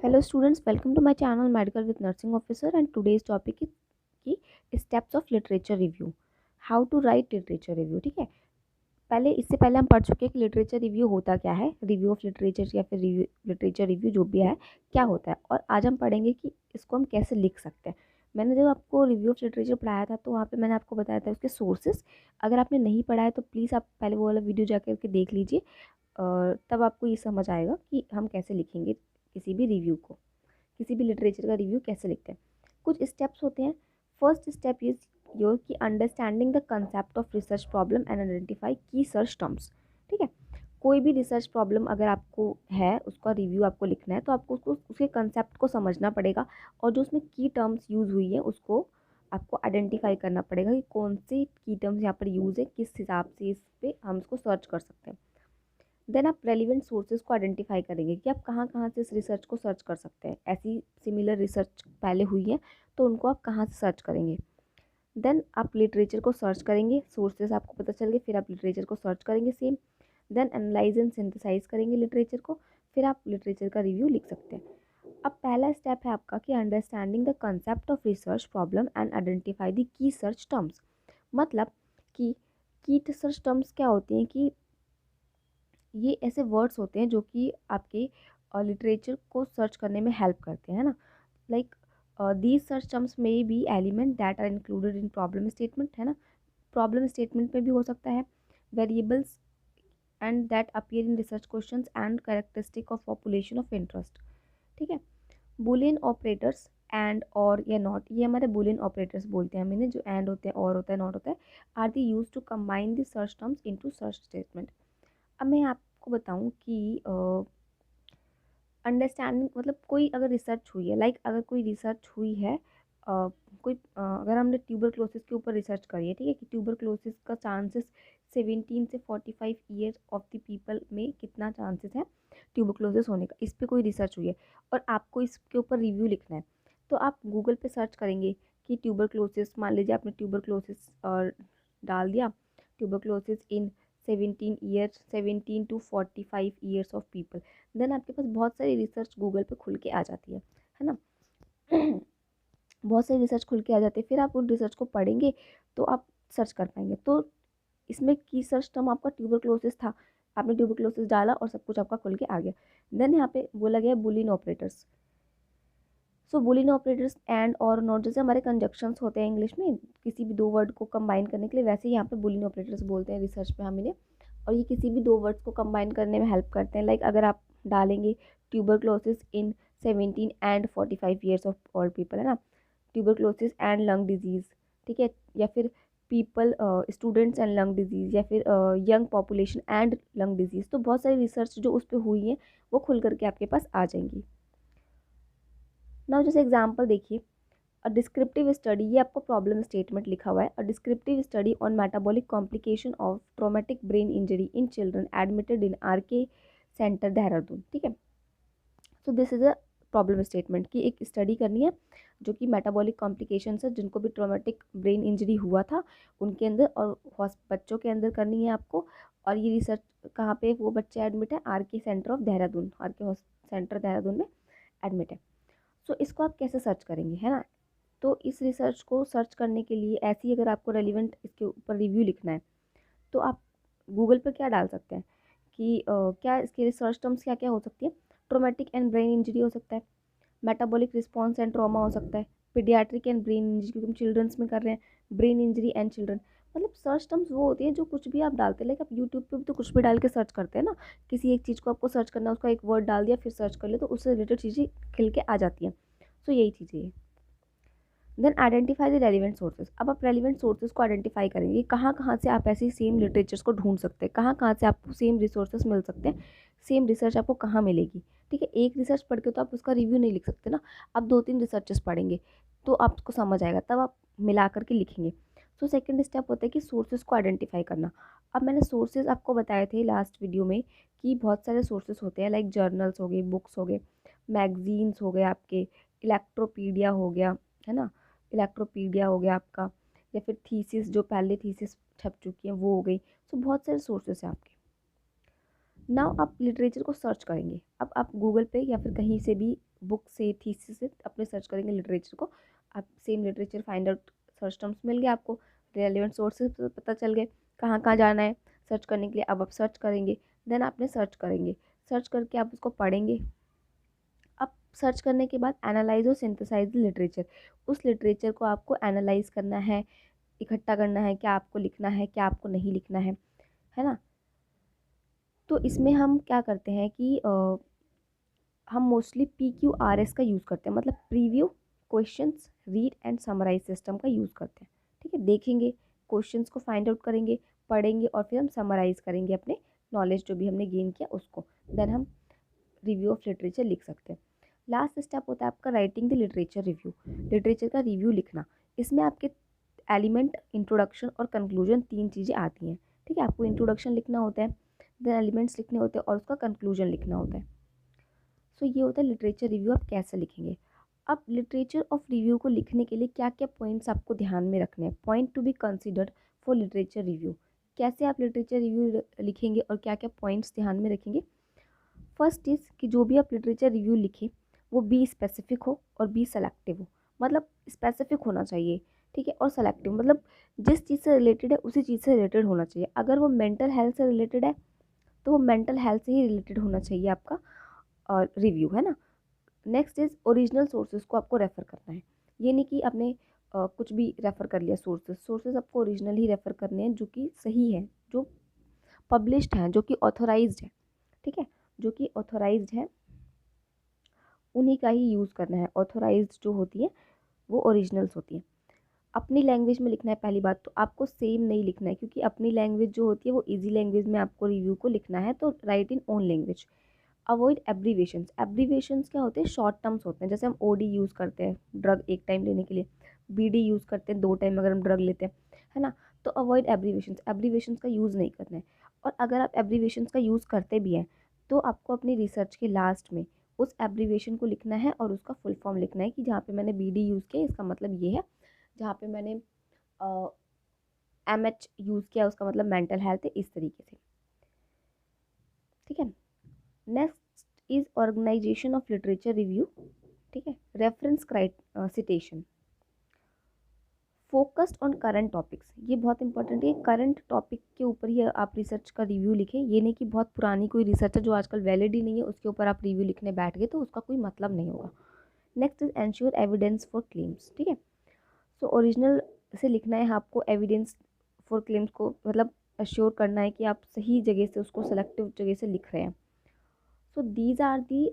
Hello students, welcome to my channel Medical with Nursing Officer and today's topic is कि steps of literature review. How to write literature review. ठीक है, इससे पहले हम पढ़ चुके हैं कि लिटरेचर रिव्यू होता क्या है, रिव्यू ऑफ लिटरेचर या फिर रिव्यू लिटरेचर रिव्यू जो भी है क्या होता है, और आज हम पढ़ेंगे कि इसको हम कैसे लिख सकते हैं। मैंने जब आपको रिव्यू ऑफ लिटरेचर पढ़ाया था तो वहाँ पे मैंने आपको बताया था उसके सोर्सेज। अगर आपने नहीं पढ़ा है तो प्लीज़ आप पहले वो वाला वीडियो जाकर के देख लीजिए, और तब आपको ये समझ आएगा कि हम कैसे लिखेंगे किसी भी रिव्यू को, किसी भी लिटरेचर का रिव्यू कैसे लिखते हैं। कुछ स्टेप्स होते हैं। फर्स्ट स्टेप इज योर की understanding the concept of research problem and identify की सर्च टर्म्स। ठीक है, कोई भी रिसर्च प्रॉब्लम अगर आपको है, उसका रिव्यू आपको लिखना है तो आपको उसके कंसेप्ट को समझना पड़ेगा, और जो उसमें की टर्म्स यूज़ हुई है उसको आपको आइडेंटिफाई करना पड़ेगा कि कौन सी की टर्म्स यहाँ पर यूज़ है, किस हिसाब से इस पर हम इसको सर्च कर सकते हैं। देन आप रेलिवेंट सोर्सेज को आइडेंटिफाई करेंगे कि आप कहाँ कहाँ से इस रिसर्च को सर्च कर सकते हैं। ऐसी सिमिलर रिसर्च पहले हुई है तो उनको आप कहाँ से सर्च करेंगे। देन आप लिटरेचर को सर्च करेंगे, सोर्सेज आपको पता चल गए, फिर आप लिटरेचर को सर्च करेंगे same. Then analyse and synthesise करेंगे लिटरेचर को, फिर आप लिटरेचर का रिव्यू लिख सकते हैं। अब पहला स्टेप है आपका कि understanding the concept of research problem and identify the key search terms. मतलब कि की सर्च टर्म्स क्या होती हैं कि ये ऐसे वर्ड्स होते हैं जो कि आपके लिटरेचर को सर्च करने में हेल्प करते हैं, है ना। लाइक दीज सर्च टर्म्स में be element that are included in problem statement, है ना। प्रॉब्लम स्टेटमेंट में भी हो सकता है। Variables and that appear in research questions and characteristic of population of interest. ठीक है, बुलियन ऑपरेटर्स एंड और या नॉट, ये हमारे बुलियन ऑपरेटर्स बोलते हैं हमने, जो एंड होते हैं, और होता है, नॉट होता है, are the use to combine the search terms into search statement. अब मैं आपको बताऊं कि अंडरस्टैंडिंग मतलब कोई अगर रिसर्च हुई है, अगर कोई रिसर्च हुई है, अगर हमने ट्यूबरक्लोसिस के ऊपर रिसर्च करी है, ठीक है, कि ट्यूबरक्लोसिस का चांसेस 17 से 45 ईयर ऑफ द पीपल में कितना चांसेस है ट्यूबरक्लोसिस होने का, इस पर कोई रिसर्च हुई है और आपको इसके ऊपर रिव्यू लिखना है, तो आप गूगल पे सर्च करेंगे कि ट्यूबरक्लोसिस, मान लीजिए आपने ट्यूबरक्लोसिस डाल दिया, tuberculosis in 17 to 45 years of people, then आपके पास बहुत सारी रिसर्च गूगल पे खुल के आ जाती है ना। बहुत सारी रिसर्च खुल के आ जाती है, फिर आप उन रिसर्च को पढ़ेंगे तो आप सर्च कर पाएंगे। तो इसमें की सर्च टर्म आपका ट्यूबरक्लोसिस था, आपने ट्यूबरक्लोसिस डाला और सब कुछ आपका खुल के आ गया। देन यहाँ पे बोला गया Boolean operators. So Boolean operators and और नॉट, जैसे हमारे कंजक्शंस होते हैं इंग्लिश में किसी भी दो वर्ड को कंबाइन करने के लिए, वैसे ही यहाँ पे बुलियन ऑपरेटर्स बोलते हैं रिसर्च में हम इन्हें, और ये किसी भी दो वर्ड्स को कंबाइन करने में हेल्प करते हैं। अगर आप डालेंगे tuberculosis in 17 and 45 years of all people, है ना, ट्यूबरक्लोसिस एंड लंग डिजीज़, ठीक है, या फिर people students and lung disease, या फिर young population and lung disease, तो बहुत सारी रिसर्च जो उस पर हुई है वो खुल करके आपके पास आ जाएंगी। नाउ जैसे एग्जांपल देखिए, अ डिस्क्रिप्टिव स्टडी, ये आपको प्रॉब्लम स्टेटमेंट लिखा हुआ है, अ descriptive study on metabolic complication of traumatic brain injury in children admitted in are के सेंटर देहरादून। ठीक है, so this is a problem statement कि एक स्टडी करनी है जो कि मेटाबॉलिक कॉम्प्लिकेशन है, जिनको भी ट्रोमेटिक ब्रेन इंजरी हुआ था उनके अंदर और बच्चों के अंदर करनी है आपको। और ये रिसर्च कहाँ पे वो बच्चे एडमिट है, आर के सेंटर ऑफ देहरादून, आर के सेंटर देहरादून में एडमिट है। सो इसको आप कैसे सर्च करेंगे, है ना। तो इस रिसर्च को सर्च करने के लिए ऐसे ही अगर आपको रेलिवेंट इसके ऊपर रिव्यू लिखना है तो आप गूगल पर क्या डाल सकते हैं कि क्या इसके रिसर्च टर्म्स क्या क्या हो सकती है। ट्रोमेटिक एंड ब्रेन इंजरी हो सकता है, मेटाबॉलिक रिस्पॉन्स एंड ट्रॉमा हो सकता है, पीडियाट्रिक एंड ब्रेन इंजरी, क्योंकि हम चिल्ड्रंस में कर रहे हैं, ब्रेन इंजरी एंड चिल्ड्रन। मतलब सर्च टर्म्स वो होती हैं जो कुछ भी आप डालते हैं, आप यूट्यूब पे भी तो कुछ भी डाल के सर्च करते हैं ना, किसी एक चीज़ को आपको सर्च करना है, उसका एक वर्ड डाल दिया फिर सर्च कर लिया तो उससे रिलेटेड चीज़ें खिल के आ जाती हैं। सो यही चीज़ें है। Then identify the relevant sources. अब आप रेलिवेंट सोर्सेज को आइडेंटिफाई करेंगे, कहाँ कहाँ से आप ऐसी सेम लिटरेचर्स को ढूंढ सकते हैं, कहाँ कहाँ से आपको सेम रिसोर्सेज मिल सकते हैं, सेम रिसर्च आपको कहाँ मिलेगी। ठीक है, एक रिसर्च पढ़ के तो आप उसका रिव्यू नहीं लिख सकते ना, आप 2-3 रिसर्चेस पढ़ेंगे तो आपको समझ आएगा, तब आप मिला करके लिखेंगे। सो सेकेंड स्टेप होता है कि सोर्सेज को आइडेंटिफाई करना। अब मैंने सोर्सेज आपको बताए थे लास्ट वीडियो में कि बहुत सारे सोर्सेज होते हैं, लाइक जर्नल्स हो गए, बुक्स हो गए, मैगजीन्स हो गए, आपके इलेक्ट्रोपीडिया हो गया, है ना, इलेक्ट्रोपीडिया हो गया आपका, या फिर थीसिस, जो पहले थीसिस छप चुकी हैं वो हो गई। सो बहुत सारे सोर्सेस हैं आपके। नाउ आप लिटरेचर को सर्च करेंगे, अब आप गूगल पे या फिर कहीं से भी बुक से, थीसिस से अपने सर्च करेंगे लिटरेचर को, आप same literature find out, search terms मिल गए आपको, रेलिवेंट सोर्सेज पता चल गए कहाँ कहाँ जाना है सर्च करने के लिए। अब आप सर्च करेंगे, देन आपने सर्च करेंगे, सर्च करके आप उसको पढ़ेंगे। अब सर्च करने के बाद एनालाइज और सिंथेसाइज लिटरेचर, उस लिटरेचर को आपको एनालाइज करना है, इकट्ठा करना है, क्या आपको लिखना है, क्या आपको नहीं लिखना है ना। तो इसमें हम क्या करते हैं कि हम मोस्टली PQRS का यूज़ करते हैं, मतलब preview, questions, read and summarise system का यूज़ करते हैं। ठीक है, देखेंगे, क्वेश्चंस को फाइंड आउट करेंगे, पढ़ेंगे और फिर हम समराइज करेंगे अपने नॉलेज जो भी हमने गेन किया उसको, देन हम रिव्यू ऑफ लिटरेचर लिख सकते हैं। लास्ट स्टेप होता है आपका writing the literature review, literature का रिव्यू लिखना। इसमें आपके एलिमेंट, इंट्रोडक्शन और कंक्लूजन, 3 चीज़ें आती हैं। ठीक है, आपको इंट्रोडक्शन लिखना होता है, देन एलिमेंट्स लिखने होते हैं और उसका कंक्लूजन लिखना होता है। सो ये होता है लिटरेचर रिव्यू, आप कैसे लिखेंगे। अब लिटरेचर ऑफ रिव्यू को लिखने के लिए क्या क्या पॉइंट्स आपको ध्यान में रखने हैं, point to be considered for literature review, कैसे आप लिटरेचर रिव्यू लिखेंगे और क्या क्या पॉइंट्स ध्यान में रखेंगे। फर्स्ट इज़ कि जो भी आप लिटरेचर रिव्यू लिखें वो बी स्पेसिफिक हो और बी सेलेक्टिव हो, मतलब स्पेसिफिक होना चाहिए, ठीक है, और सेलेक्टिव, मतलब जिस चीज़ से रिलेटेड है उसी चीज़ से रिलेटेड होना चाहिए। अगर वो मेंटल हेल्थ से रिलेटेड है तो वो मेंटल हेल्थ से ही रिलेटेड होना चाहिए आपका और रिव्यू, है ना। नेक्स्ट इज़ ओरिजिनल सोर्सेज को आपको रेफ़र करना है, ये नहीं कि आपने कुछ भी रेफ़र कर लिया, सोर्सेज आपको ओरिजिनल ही रेफ़र करने हैं जो कि सही है, जो पब्लिश्ड हैं, जो कि ऑथोराइज्ड है। ठीक है, जो कि ऑथोराइज्ड है उन्हीं का ही यूज़ करना है। ऑथोराइज्ड जो होती है वो ओरिजिनल्स होती हैं। अपनी लैंग्वेज में लिखना है, पहली बात तो आपको सेम नहीं लिखना है, क्योंकि अपनी लैंग्वेज जो होती है वो इजी लैंग्वेज में आपको रिव्यू को लिखना है, तो राइट इन own language. Avoid abbreviations, abbreviations क्या होते हैं, शॉर्ट टर्म्स होते हैं, जैसे हम OD यूज़ करते हैं ड्रग एक टाइम लेने के लिए, BD यूज़ करते हैं 2 टाइम अगर हम ड्रग लेते हैं, है ना। तो अवॉइड एब्रीवेशंस, एब्रीवेशंस का यूज़ नहीं करना है। और अगर आप एब्रीवेशंस का यूज़ करते भी हैं तो आपको अपनी रिसर्च के लास्ट में उस एब्रीवेशन को लिखना है और उसका फुल फॉर्म लिखना है कि जहाँ पे मैंने BD यूज़ किया इसका मतलब ये है, जहाँ पे मैंने MH यूज़ किया उसका मतलब मेंटल हेल्थ है, इस तरीके से। ठीक है, next is organisation of literature review. ठीक है, reference citation, focused on current topics, ये बहुत इंपॉर्टेंट है, करंट टॉपिक के ऊपर ही आप रिसर्च का रिव्यू लिखें। ये नहीं कि बहुत पुरानी कोई रिसर्च है जो आजकल वैलिड ही नहीं है उसके ऊपर आप रिव्यू लिखने बैठ गए, तो उसका कोई मतलब नहीं होगा। Next is ensure evidence for claims. ठीक है, सो ओरिजिनल से लिखना है आपको, एविडेंस फॉर क्लेम्स को मतलब अश्योर करना है कि आप सही जगह से उसको सेलेक्टिव जगह से लिख रहे हैं। So these are the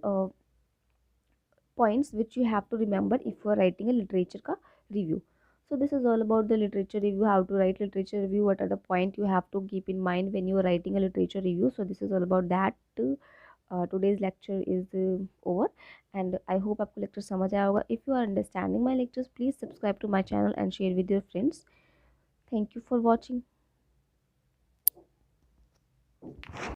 points which you have to remember if you are writing a literature ka review. So this is all about the literature review, how to write literature review, what are the point you have to keep in mind when you are writing a literature review. So this is all about that. Today's lecture is over and I hope आपको lecture समझ आया होगा. If you are understanding my lectures, please subscribe to my channel and share with your friends. Thank you for watching.